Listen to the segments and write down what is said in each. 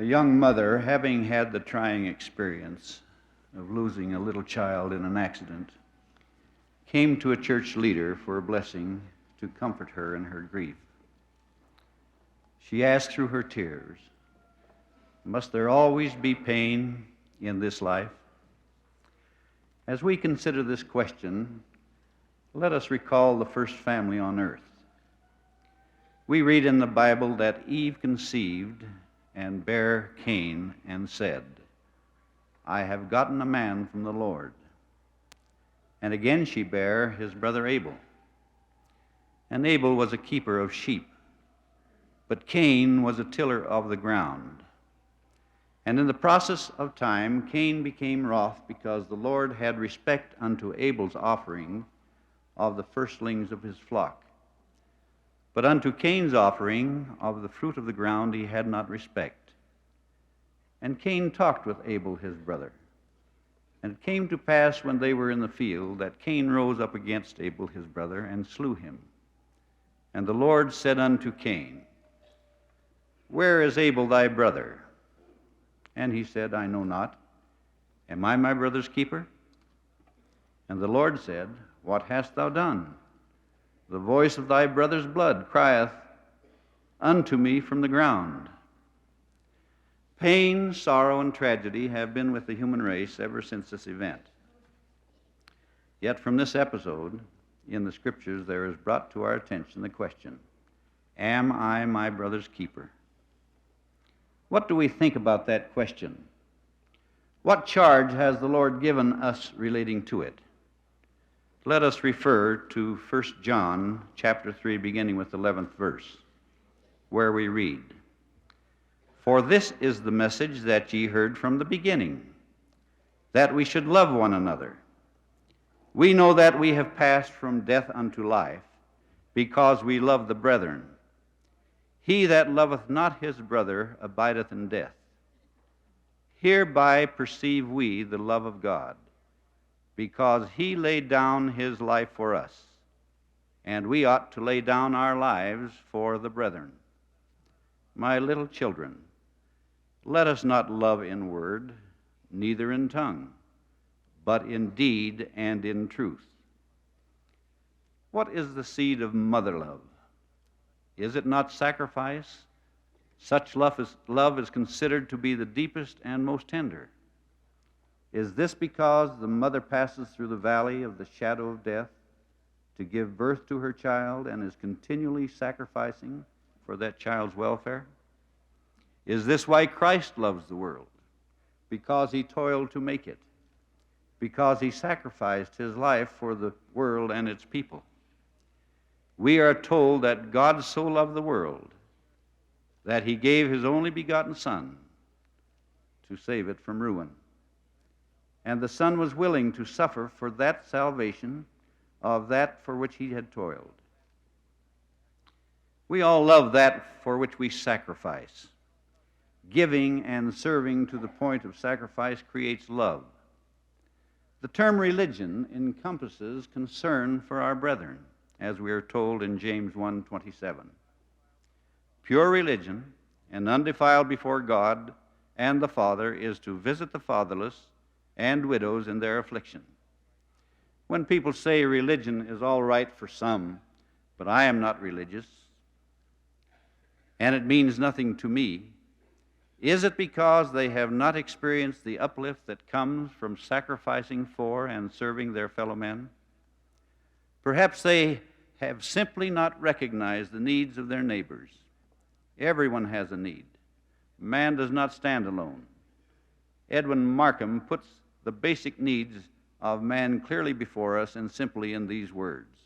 A young mother, having had the trying experience of losing a little child in an accident, came to a church leader for a blessing to comfort her in her grief. She asked through her tears, "Must there always be pain in this life?" As we consider this question, let us recall the first family on earth. We read in the Bible that Eve conceived and bare Cain and said, "I have gotten a man from the Lord." And again she bare his brother Abel. And Abel was a keeper of sheep, but Cain was a tiller of the ground. And in the process of time, Cain became wroth because the Lord had respect unto Abel's offering of the firstlings of his flock. But unto Cain's offering of the fruit of the ground he had not respect. And Cain talked with Abel his brother. And it came to pass when they were in the field that Cain rose up against Abel his brother and slew him. And the Lord said unto Cain, "Where is Abel thy brother?" And he said, "I know not. Am I my brother's keeper?" And the Lord said, "What hast thou done? The voice of thy brother's blood crieth unto me from the ground." Pain, sorrow, and tragedy have been with the human race ever since this event. Yet from this episode in the Scriptures there is brought to our attention the question, am I my brother's keeper? What do we think about that question? What charge has the Lord given us relating to it? Let us refer to 1 John chapter 3, beginning with the 11th verse, where we read, "For this is the message that ye heard from the beginning, that we should love one another. We know that we have passed from death unto life, because we love the brethren. He that loveth not his brother abideth in death. Hereby perceive we the love of God, because he laid down his life for us, and we ought to lay down our lives for the brethren. My little children, let us not love in word, neither in tongue, but in deed and in truth." What is the seed of mother love? Is it not sacrifice? Such love is considered to be the deepest and most tender. Is this because the mother passes through the valley of the shadow of death to give birth to her child and is continually sacrificing for that child's welfare? Is this why Christ loves the world? Because he toiled to make it, because he sacrificed his life for the world and its people. We are told that God so loved the world that he gave his only begotten Son to save it from ruin. And the Son was willing to suffer for that salvation of that for which he had toiled. We all love that for which we sacrifice. Giving and serving to the point of sacrifice creates love. The term religion encompasses concern for our brethren, as we are told in James 1:27. Pure religion and undefiled before God and the Father is to visit the fatherless and widows in their affliction. When people say religion is all right for some, but I am not religious, and it means nothing to me, is it because they have not experienced the uplift that comes from sacrificing for and serving their fellow men? Perhaps they have simply not recognized the needs of their neighbors. Everyone has a need. Man does not stand alone. Edwin Markham puts the basic needs of man clearly before us and simply in these words: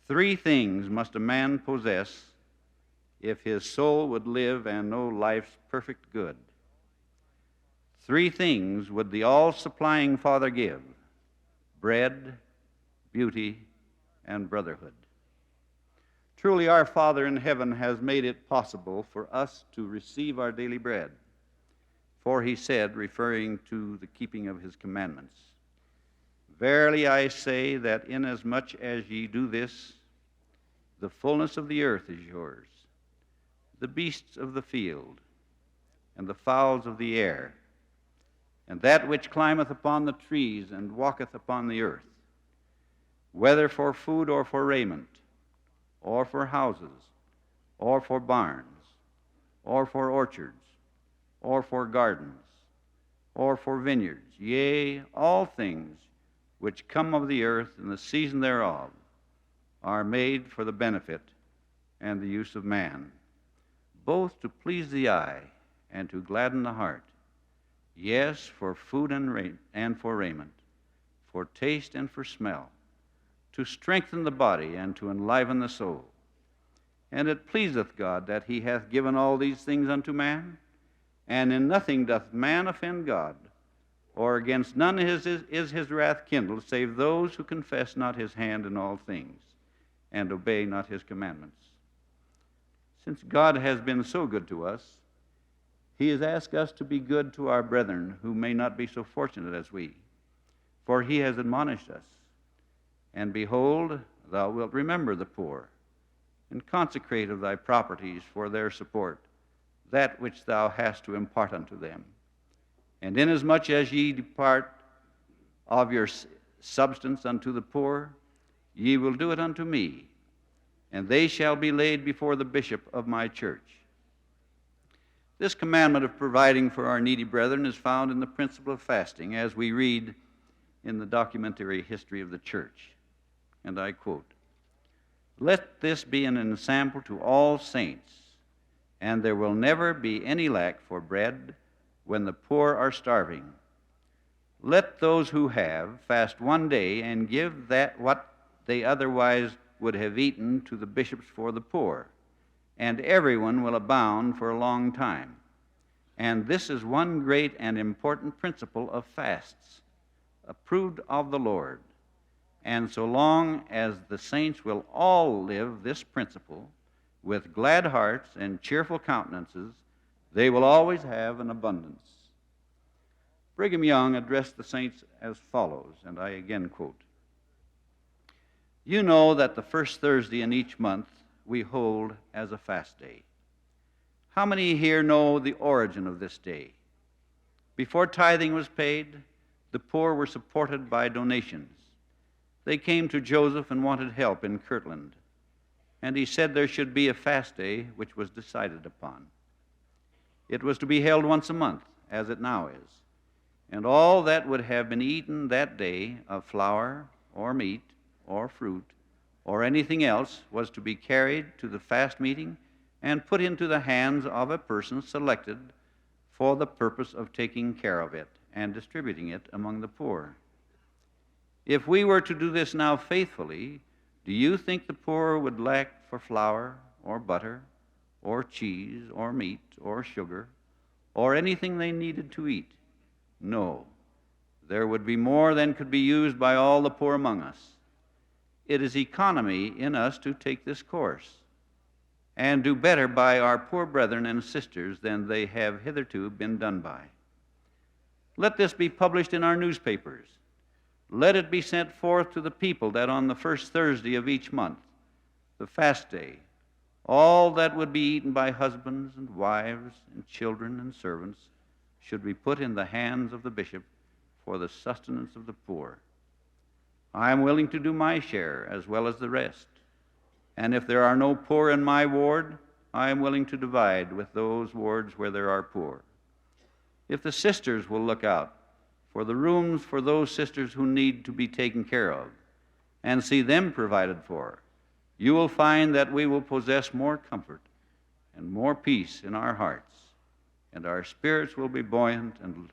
3 things must a man possess if his soul would live and know life's perfect good. 3 things would the all-supplying Father give: bread, beauty, and brotherhood. Truly, our Father in heaven has made it possible for us to receive our daily bread. For he said, referring to the keeping of his commandments, "Verily I say that inasmuch as ye do this, the fullness of the earth is yours. The beasts of the field and the fowls of the air, and that which climbeth upon the trees and walketh upon the earth, whether for food or for raiment, or for houses, or for barns, or for orchards, or for gardens, or for vineyards, yea, all things which come of the earth in the season thereof are made for the benefit and the use of man, both to please the eye and to gladden the heart, yes, for food and for raiment, for taste and for smell, to strengthen the body and to enliven the soul. And it pleaseth God that he hath given all these things unto man, and in nothing doth man offend God, or against none is his wrath kindled, save those who confess not his hand in all things, and obey not his commandments. Since God has been so good to us, he has asked us to be good to our brethren who may not be so fortunate as we. For he has admonished us, and behold, thou wilt remember the poor, and consecrate of thy properties for their support that which thou hast to impart unto them. And inasmuch as ye depart of your substance unto the poor, ye will do it unto me, and they shall be laid before the bishop of my church. This commandment of providing for our needy brethren is found in the principle of fasting, as we read in the documentary history of the church. And I quote, "Let this be an ensample to all saints, and there will never be any lack for bread when the poor are starving. Let those who have fast one day and give that what they otherwise would have eaten to the bishops for the poor, and everyone will abound for a long time. And this is one great and important principle of fasts, approved of the Lord. And so long as the saints will all live this principle with glad hearts and cheerful countenances, they will always have an abundance." Brigham Young addressed the saints as follows, and I again quote, "You know that the first Thursday in each month we hold as a fast day. How many here know the origin of this day? Before tithing was paid, the poor were supported by donations. They came to Joseph and wanted help in Kirtland, and he said there should be a fast day, which was decided upon. It was to be held once a month, as it now is, and all that would have been eaten that day of flour or meat or fruit or anything else was to be carried to the fast meeting and put into the hands of a person selected for the purpose of taking care of it and distributing it among the poor. If we were to do this now faithfully, do you think the poor would lack for flour or butter or cheese or meat or sugar or anything they needed to eat? No. There would be more than could be used by all the poor among us. It is economy in us to take this course and do better by our poor brethren and sisters than they have hitherto been done by. Let this be published in our newspapers. Let it be sent forth to the people that on the first Thursday of each month, the fast day, all that would be eaten by husbands and wives and children and servants should be put in the hands of the bishop for the sustenance of the poor. I am willing to do my share as well as the rest. And if there are no poor in my ward, I am willing to divide with those wards where there are poor. If the sisters will look out for the rooms for those sisters who need to be taken care of and see them provided for, you will find that we will possess more comfort and more peace in our hearts, and our spirits will be buoyant and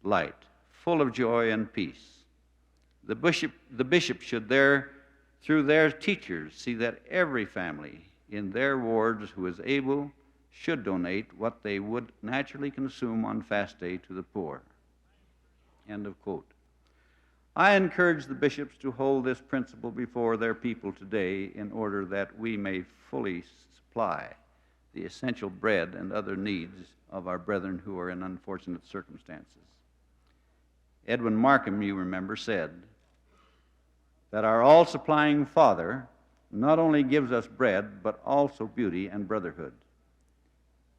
light, full of joy and peace. The bishop should through their teachers, see that every family in their wards who is able should donate what they would naturally consume on fast day to the poor." End of quote. I encourage the bishops to hold this principle before their people today in order that we may fully supply the essential bread and other needs of our brethren who are in unfortunate circumstances. Edwin Markham, you remember, said that our all-supplying Father not only gives us bread, but also beauty and brotherhood.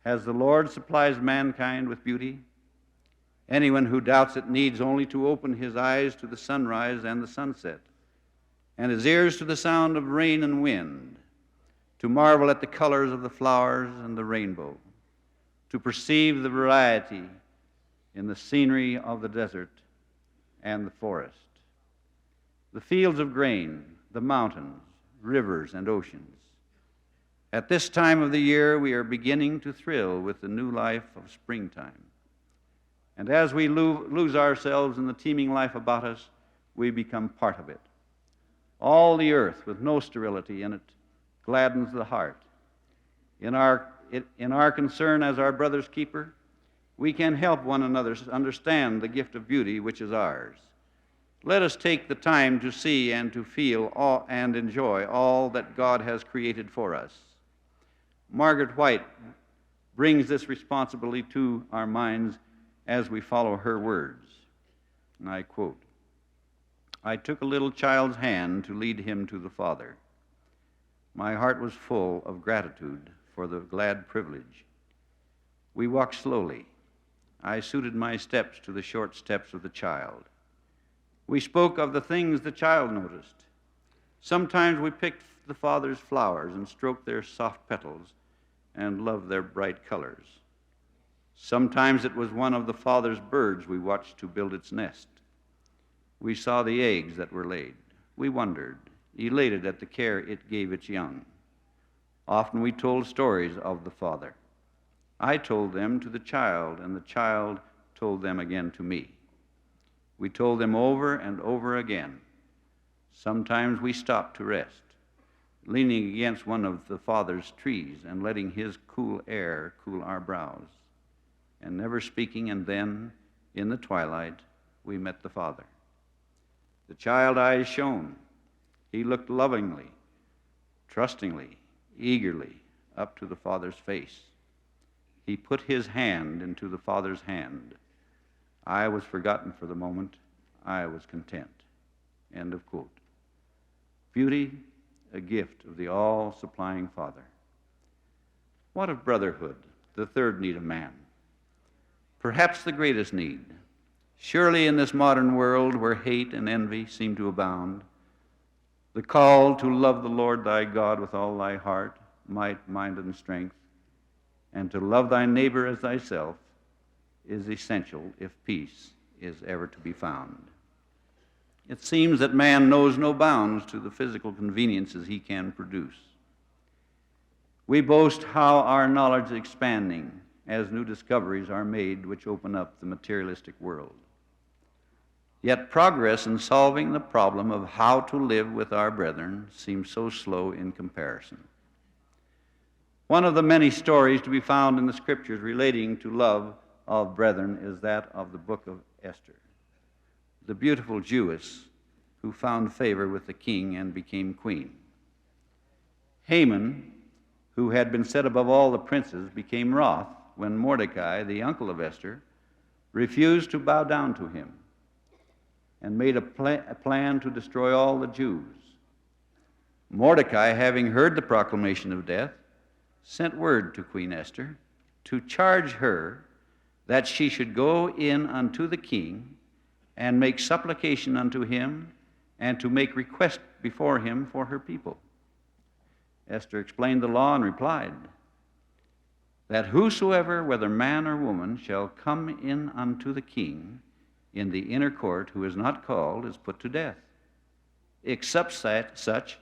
Has the Lord supplies mankind with beauty? Anyone who doubts it needs only to open his eyes to the sunrise and the sunset, and his ears to the sound of rain and wind, to marvel at the colors of the flowers and the rainbow, to perceive the variety in the scenery of the desert and the forest, the fields of grain, the mountains, rivers, and oceans. At this time of the year, we are beginning to thrill with the new life of springtime. And as we lose ourselves in the teeming life about us, we become part of it. All the earth, with no sterility in it, gladdens the heart. In our concern as our brother's keeper, we can help one another understand the gift of beauty which is ours. Let us take the time to see and to feel and enjoy all that God has created for us. Margaret White brings this responsibility to our minds as we follow her words. And I quote, "I took a little child's hand to lead him to the Father. My heart was full of gratitude for the glad privilege. We walked slowly. I suited my steps to the short steps of the child. We spoke of the things the child noticed. Sometimes we picked the Father's flowers and stroked their soft petals and loved their bright colors. Sometimes it was one of the Father's birds we watched to build its nest. We saw the eggs that were laid. We wondered, elated at the care it gave its young. Often we told stories of the Father. I told them to the child, and the child told them again to me. We told them over and over again. Sometimes we stopped to rest, leaning against one of the Father's trees and letting his cool air cool our brows, and never speaking, and then, in the twilight, we met the Father. The child eyes shone. He looked lovingly, trustingly, eagerly up to the Father's face. He put his hand into the Father's hand. I was forgotten for the moment. I was content." End of quote. Beauty, a gift of the all-supplying Father. What of brotherhood, the third need of man? Perhaps the greatest need. Surely in this modern world where hate and envy seem to abound, the call to love the Lord thy God with all thy heart, might, mind, and strength, and to love thy neighbor as thyself is essential if peace is ever to be found. It seems that man knows no bounds to the physical conveniences he can produce. We boast how our knowledge is expanding as new discoveries are made which open up the materialistic world. Yet progress in solving the problem of how to live with our brethren seems so slow in comparison. One of the many stories to be found in the Scriptures relating to love of brethren is that of the book of Esther, the beautiful Jewess who found favor with the king and became queen. Haman, who had been set above all the princes, became wroth when Mordecai, the uncle of Esther, refused to bow down to him and made a plan to destroy all the Jews. Mordecai, having heard the proclamation of death, sent word to Queen Esther to charge her that she should go in unto the king and make supplication unto him and to make request before him for her people. Esther explained the law and replied, that whosoever, whether man or woman, shall come in unto the king in the inner court who is not called is put to death, except such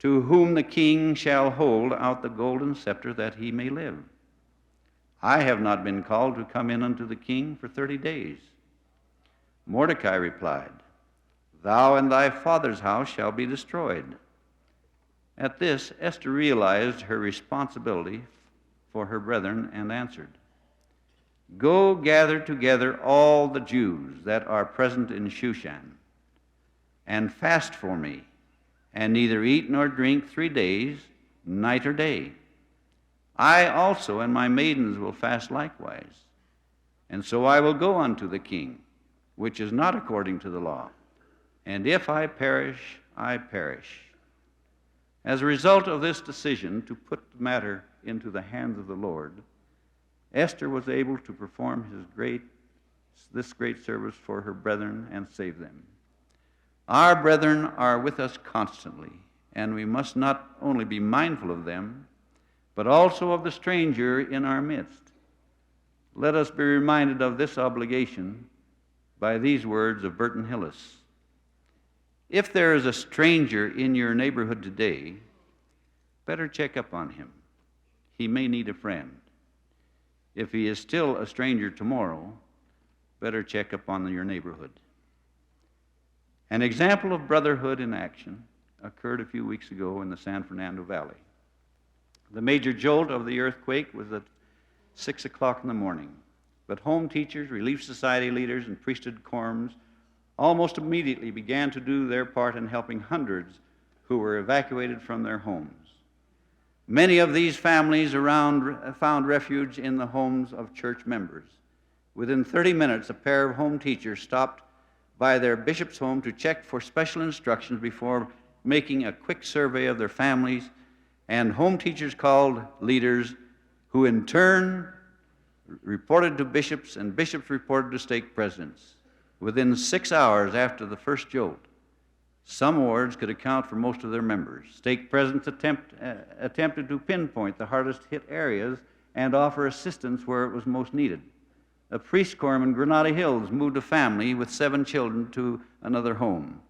to whom the king shall hold out the golden scepter that he may live. I have not been called to come in unto the king for 30 days. Mordecai replied, thou and thy father's house shall be destroyed. At this, Esther realized her responsibility for her brethren and answered, go gather together all the Jews that are present in Shushan, and fast for me, and neither eat nor drink 3 days, night or day. I also and my maidens will fast likewise. And so I will go unto the king, which is not according to the law. And if I perish, I perish. As a result of this decision to put the matter into the hands of the Lord, Esther was able to perform this great service for her brethren and save them. Our brethren are with us constantly, and we must not only be mindful of them, but also of the stranger in our midst. Let us be reminded of this obligation by these words of Burton Hillis. If there is a stranger in your neighborhood today, better check up on him. He may need a friend. If he is still a stranger tomorrow, better check up on your neighborhood. An example of brotherhood in action occurred a few weeks ago in the San Fernando Valley. The major jolt of the earthquake was at 6 o'clock in the morning, but home teachers, relief society leaders, and priesthood quorums almost immediately began to do their part in helping hundreds who were evacuated from their homes. Many of these families around found refuge in the homes of church members. Within 30 minutes, a pair of home teachers stopped by their bishop's home to check for special instructions before making a quick survey of their families, and home teachers called leaders who in turn reported to bishops, and bishops reported to stake presidents. Within 6 hours after the first jolt, some wards could account for most of their members. Stake presidents attempted to pinpoint the hardest hit areas and offer assistance where it was most needed. A priest quorum in Granada Hills moved a family with 7 children to another home.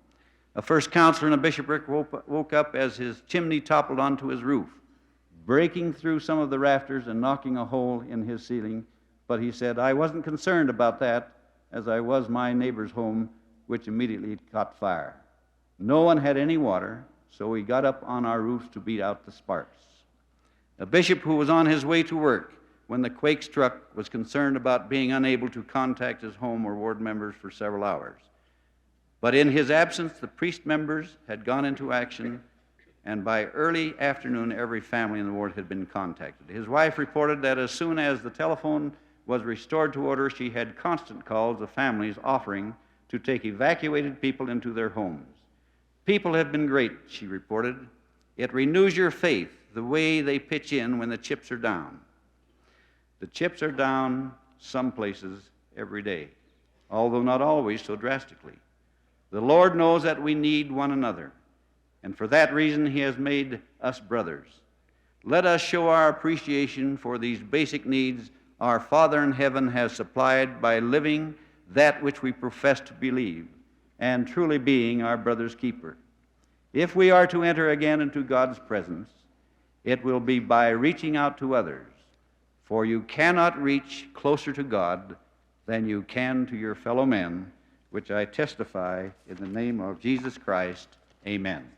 A first counselor in a bishopric woke up as his chimney toppled onto his roof, breaking through some of the rafters and knocking a hole in his ceiling. But he said, "I wasn't concerned about that, as I was my neighbor's home, which immediately caught fire. No one had any water, so we got up on our roofs to beat out the sparks." A bishop who was on his way to work when the quake struck was concerned about being unable to contact his home or ward members for several hours. But in his absence, the priest members had gone into action, and by early afternoon, every family in the ward had been contacted. His wife reported that as soon as the telephone was restored to order, she had constant calls of families offering to take evacuated people into their homes. "People have been great," she reported. "It renews your faith, the way they pitch in when the chips are down." The chips are down some places every day, although not always so drastically. The Lord knows that we need one another, and for that reason He has made us brothers. Let us show our appreciation for these basic needs our Father in heaven has supplied by living that which we profess to believe and truly being our brother's keeper. If we are to enter again into God's presence, it will be by reaching out to others, for you cannot reach closer to God than you can to your fellow men, which I testify in the name of Jesus Christ. Amen.